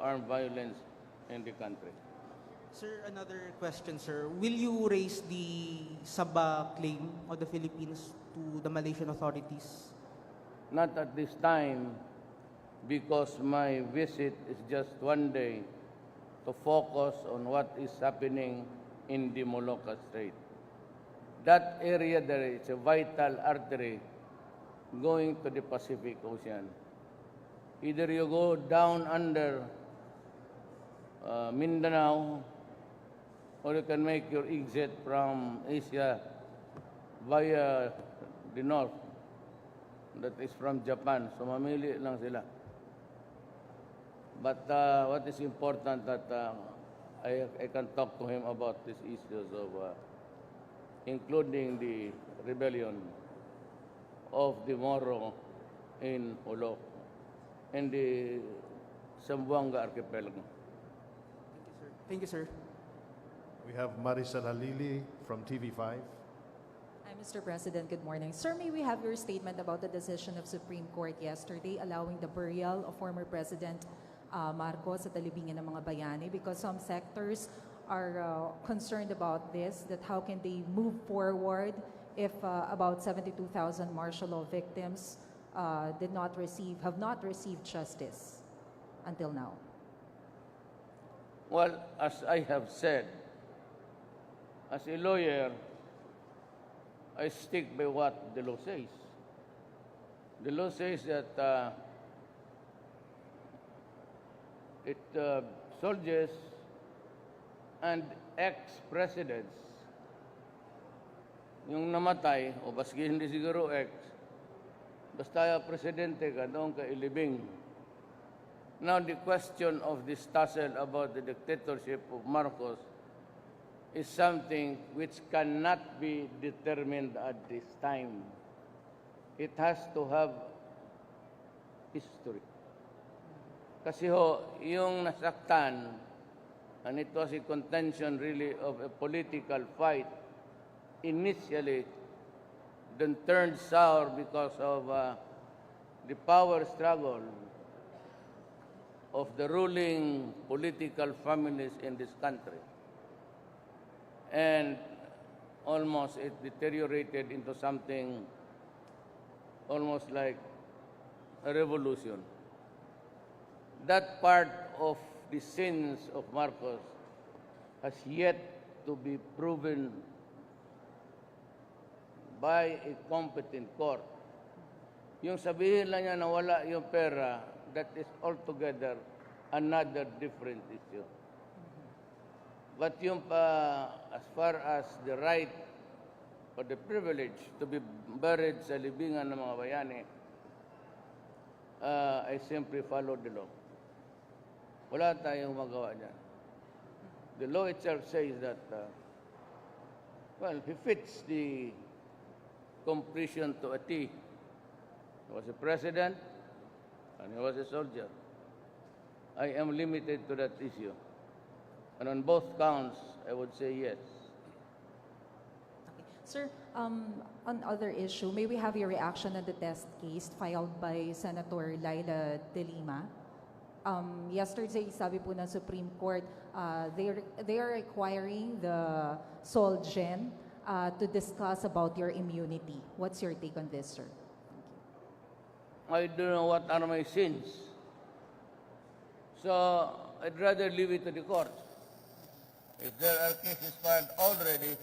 armed violence in the country. Sir, another question, sir. Will you raise the Sabah claim of the Philippines to the Malaysian authorities? Not at this time, because my visit is just one day to focus on what is happening in the Molucca Strait. That area there is a vital artery going to the Pacific Ocean. Either you go down under Mindanao, or you can make your exit from Asia via the north, that is from Japan. So mamili lang sila. But what is important that I can talk to him about these issues of including the rebellion of the Moro in Olo and the Zamboanga archipelago. Thank you, sir. We have Maricel Halili from TV5. Hi, Mr. President. Good morning. Sir, may we have your statement about the decision of Supreme Court yesterday allowing the burial of former President Marcos sa talibingin ng mga bayani, because some sectors are concerned about this, that how can they move forward if about 72,000 martial law victims have not received justice until now? Well, as I have said, as a lawyer, I stick by what the law says. The law says that soldiers and ex-presidents, yung namatay, o baski hindi siguro ex, basta presidente ka, doon ka ilibing. Now, the question of this tussle about the dictatorship of Marcos is something which cannot be determined at this time. It has to have history. Kasi yung nasaktan, and it was a contention really of a political fight, initially, then turned sour because of the power struggle of the ruling political families in this country. And almost it deteriorated into something almost like a revolution. That part of the sins of Marcos has yet to be proven by a competent court. Yung sabihin lang niya na wala yung pera, that is altogether another different issue. But yung as far as the right or the privilege to be buried sa libingan ng mga bayani, I simply follow the law. Wala tayong magawa dyan. The law itself says that, well, he fits the completion to a T. He was a president, and he was a soldier. I am limited to that issue. And on both counts, I would say yes. Okay. Sir, on other issue, may we have your reaction on the test case filed by Senator Laila De Lima? Yesterday, sabi po ng Supreme Court, they are requiring the Solgen to discuss about your immunity. What's your take on this, sir? I don't know what are my sins. So, I'd rather leave it to the courts. If there are cases filed already,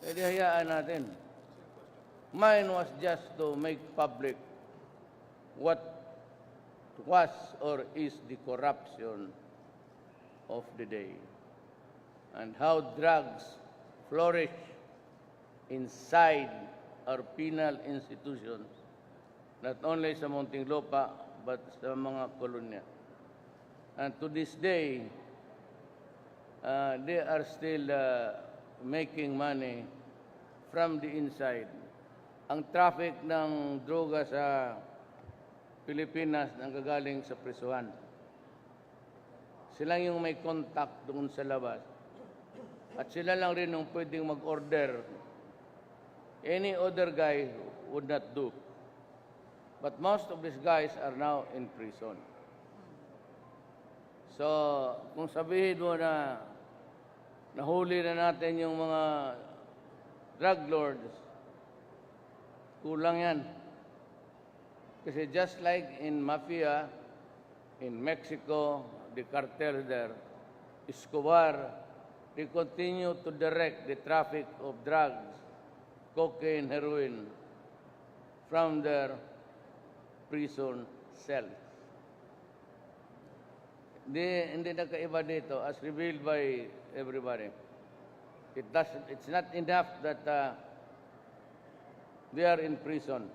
edi hayaan natin. Mine was just to make public what was or is the corruption of the day and how drugs flourish inside our penal institutions, not only sa Muntinlupa but sa mga kolonya. And to this day, they are still making money from the inside. Ang traffic ng droga sa Pilipinas nanggagaling sa prisuhan. Sila yung may contact doon sa labas. At sila lang rin yung pwedeng mag-order. Any other guy would not do. But most of these guys are now in prison. So, kung sabihin mo na nahuli na natin yung mga drug lords, kulang yan. Kasi just like in mafia, in Mexico, the cartel there, Escobar, they continue to direct the traffic of drugs, cocaine, heroin, from their prison cells. Hindi nakaiba dito as revealed by everybody. It's not enough that they are in prison.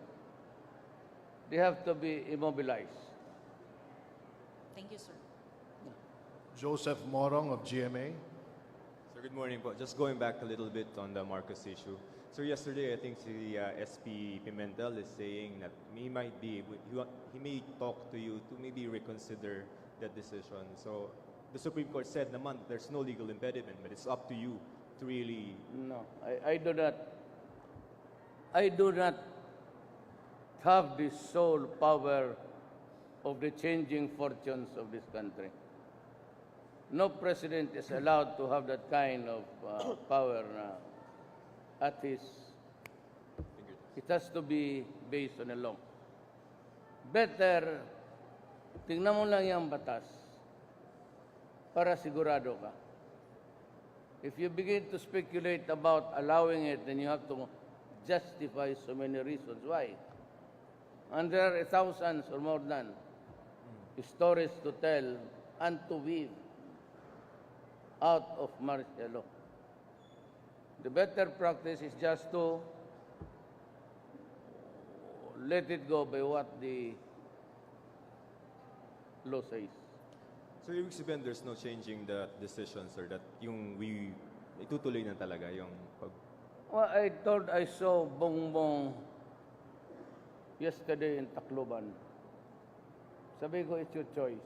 They have to be immobilized. Thank you, sir. Joseph Morong of GMA. Sir, good morning po. Just going back a little bit on the Marcos issue. Sir, yesterday I think the SP Pimentel is saying that he may talk to you to maybe reconsider that decision. So the Supreme Court said naman there's no legal impediment, but it's up to you to really. No, I do not. I do not have the sole power of the changing fortunes of this country. No president is allowed to have that kind of power at his. It has to be based on a law. Better, tingnan mo lang yung batas para sigurado ka. If you begin to speculate about allowing it, then you have to justify so many reasons why. And there are thousands or more than stories to tell and to weave out of martial law. The better practice is just to let it go by what the law says. So ibig sabihin there's no changing the decision, sir, that yung itutuloy na talaga yung pag. Well, I saw Bongbong yesterday in Tacloban. Sabi ko, it's your choice.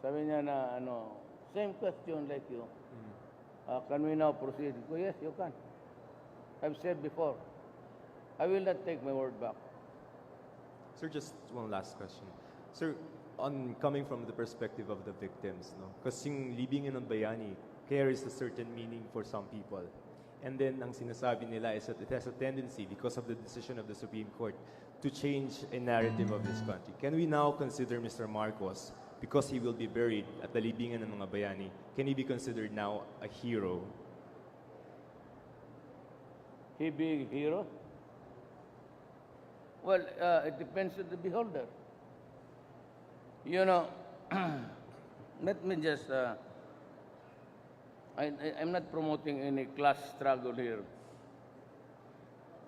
Sabi niya na, same question like you. Can we now proceed? Ko, yes, you can. I've said before, I will not take my word back. Sir, just one last question. Sir, on coming from the perspective of the victims, no? Kasi yung libingin ng bayani carries a certain meaning for some people. And then, ang sinasabi nila is that it has a tendency, because of the decision of the Supreme Court, to change a narrative of this country. Can we now consider Mr. Marcos, because he will be buried at the libingan ng mga bayani, can he be considered now a hero? He being a hero? Well, it depends on the beholder. You know, let me just, I'm not promoting any class struggle here.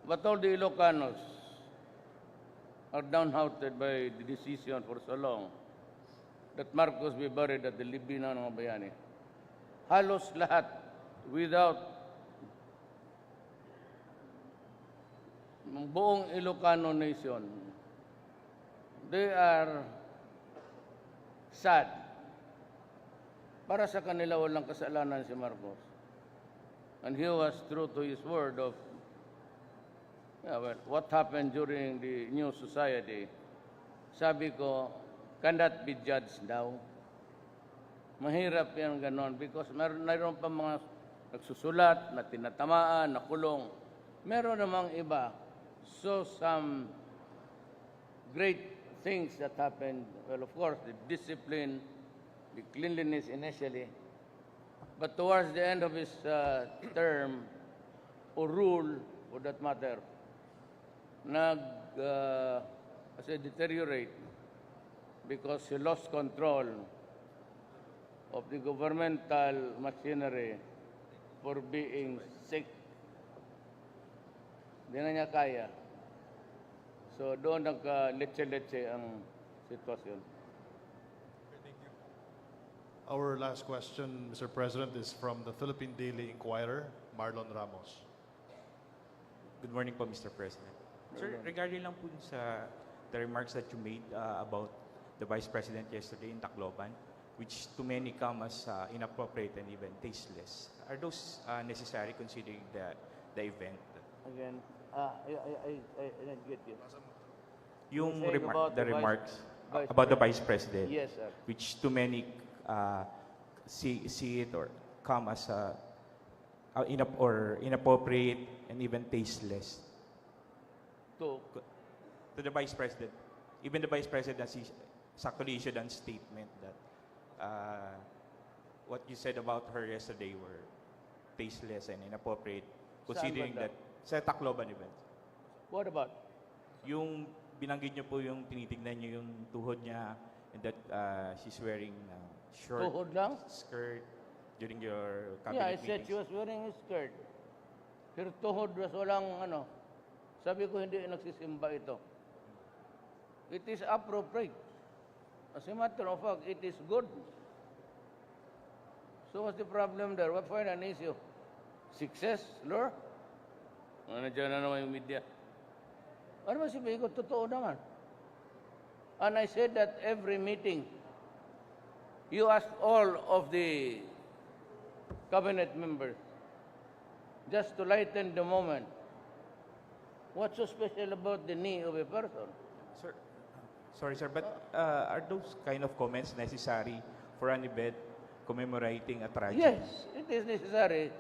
But all the Ilocanos are downhearted by the decision for so long that Marcos be buried at the libingan ng mga bayani. Halos lahat, without buong Ilocano nation, they are sad. Para sa kanila walang kasalanan si Marcos. And he was true to his word of what happened during the new society. Sabi ko, cannot be judged now. Mahirap yan ganon because mayroon pa mga nagsusulat, na tinatamaan, nakulong. Meron namang iba. So some great things that happened, well, of course, the discipline, the cleanliness initially, but towards the end of his term, or rule, for that matter, deteriorate because he lost control of the governmental machinery for being sick. Hindi na niya kaya. So doon nagka-leche-leche ang sitwasyon. Our last question, Mr. President, is from the Philippine Daily Inquirer, Marlon Ramos. Good morning po, Mr. President. Sir, regarding lang po sa the remarks that you made about the Vice President yesterday in Tacloban, which to many come as inappropriate and even tasteless. Are those necessary considering the event? Again, I didn't get you. Yung You're saying about the the remarks, about the Vice President. Yes, sir. Which too many see it or come as inappropriate and even tasteless To, to the Vice President. Even the Vice President has actually issued a statement that what you said about her yesterday were tasteless and inappropriate, considering Saan ba that sa Tacloban event. what about? Yung binanggit niyo po yung tinitignan niyo yung tuhod niya and that she's wearing short Tuhod lang? skirt during your Yeah, I cabinet said she meetings. was wearing a skirt. Her tuhod was walang ano. Sabi ko hindi nagsisimba ito. It is appropriate. As a matter of fact, it is good. So what's the problem there? What find an issue? Success, lure? Ano dyan na naman yung media? Ano ba sabihin ko? Totoo naman. And I said that every meeting, you ask all of the cabinet members, just to lighten the moment, what's so special about the knee of a person? Sir, sorry sir, but are those kind of comments necessary for an event commemorating a tragedy? Yes, it is necessary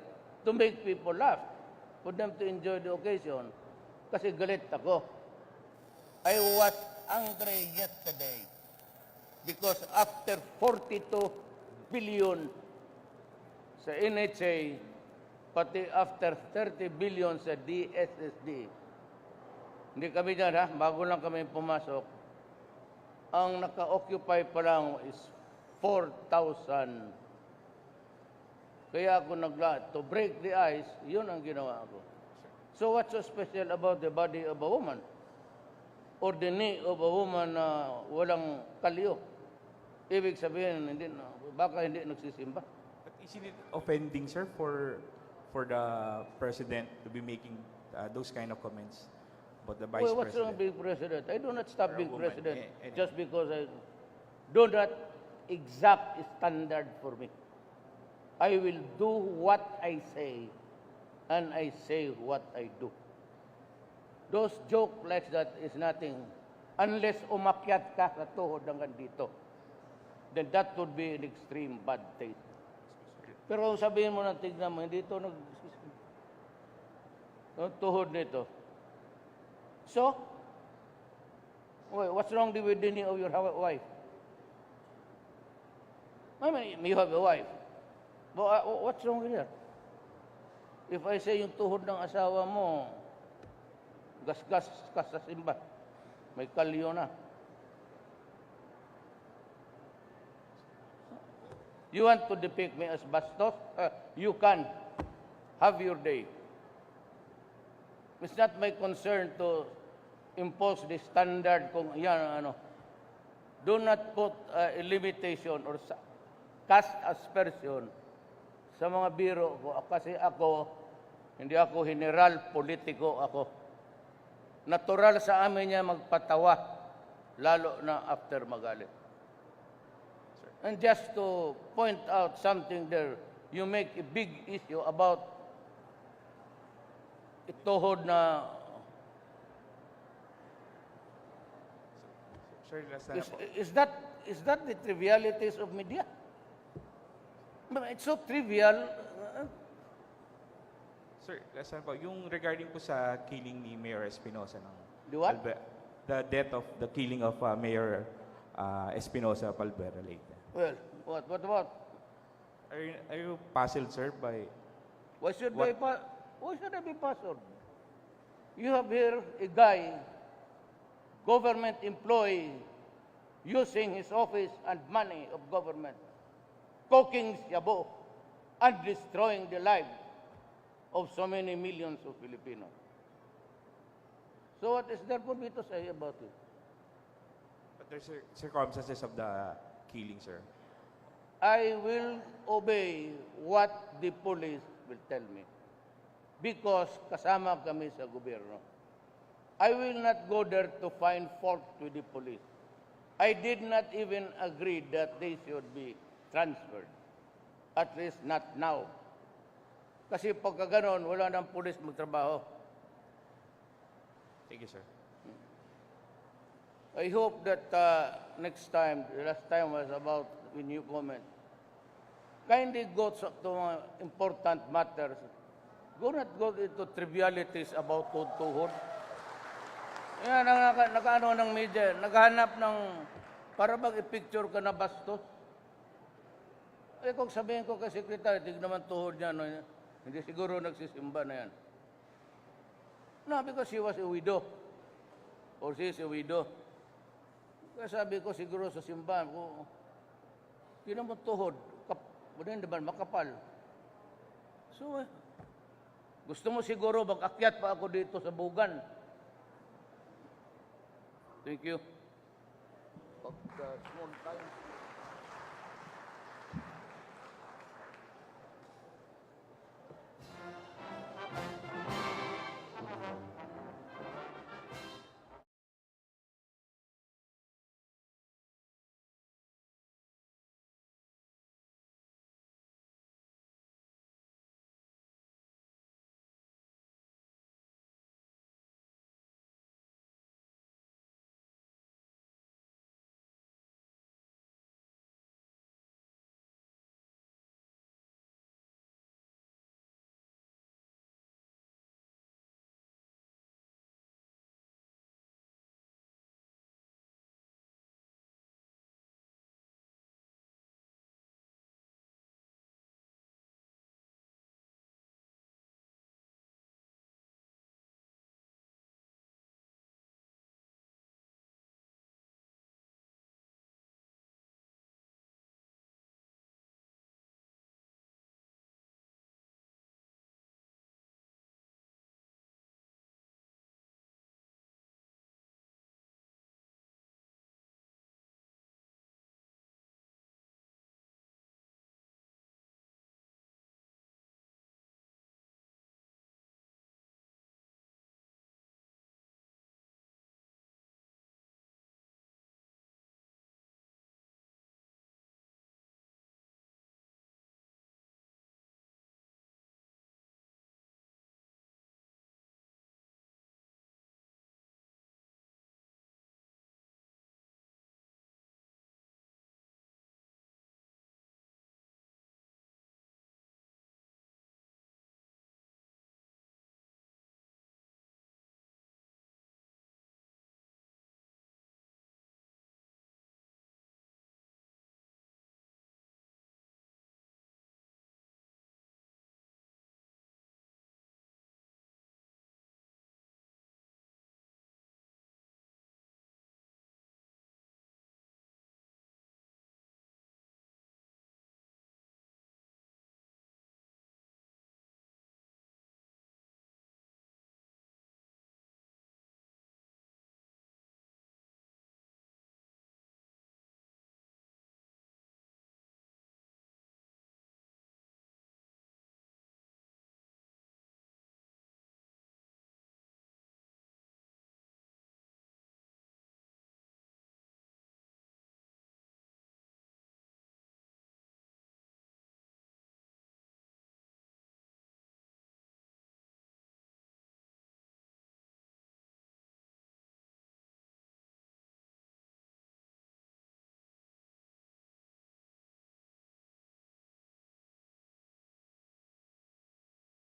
to make people laugh, for them to enjoy the occasion. Kasi galit ako. I was angry yesterday because after 42 billion sa NHA, pati after 30 billion sa DSSD, hindi kami dyan ha, bago lang kami pumasok, ang naka-occupy pa lang is 4,000. Kaya ako to break the ice, yun ang ginawa ko. So what's so special about the body of a woman? Or the knee of a woman na walang kalyo? Ibig sabihin, baka hindi nagsisimba. But isn't it offending, sir, for the president to be making those kind of comments about the vice Well, what's wrong president? being president? I do not stop Or a being woman, president any. just because I do not exact standard for me. I will do what I say, and I say what I do. Those jokes like that is nothing unless umakyat ka sa tuhod hanggang dito. Then that would be an extreme bad taste. Pero kung sabihin mo na tignan mo, hindi ito tuhod nito. So, what's wrong with the knee of your wife? I mean, you have a wife. But what's wrong with her? If I say yung tuhod ng asawa mo, gasgas ka sa simba, may kalyo na. You want to depict me as bastos? You can. Have your day. It's not my concern to impose the standard kung yan ano. Do not put a limitation or cast aspersion sa mga biro ko. Kasi ako, hindi ako general, politiko ako. Natural sa amin niya magpatawa, lalo na after magalit. And just to point out something there, you make a big issue about ituhod na Sir, last na po. is that the trivialities of media? But it's so trivial. Sir, last na po. Yung regarding po sa killing ni Mayor Espinosa ng The what? the death of the killing of Mayor Espinosa of Albera Leyte. Well, what about? Are you puzzled, sir, by Why should What? I be puzzled? You have here a guy, government employee, using his office and money of government, cooking shabu and destroying the lives of so many millions of Filipinos. So what is there for me to say about it? but there's circumstances of the killing, sir? I will obey what the police will tell me because kasama kami sa gobyerno. I will not go there to find fault with the police. I did not even agree that they should be transferred. At least not now. Kasi pagka ganon, wala nang pulis magtrabaho. Thank you, sir. I hope that next time, the last time was about when you comment, kindly go to mga important matters. Do not go into trivialities about tuhod-tuhod. Yan, nakaano ng media, naghanap ng, para bang i-picture ka na bastos. Eh kung sabihin ko kay Secretary, tig naman tuhod niya, no, hindi siguro nagsisimba na yan. No, because she was a widow. Or she is a widow. Kaya sabi ko siguro sa simbahan ko, hindi naman tuhod. Hindi ba makapal? So, gusto mo siguro mag-akyat pa ako dito sa bugan. Thank you. Of the small time.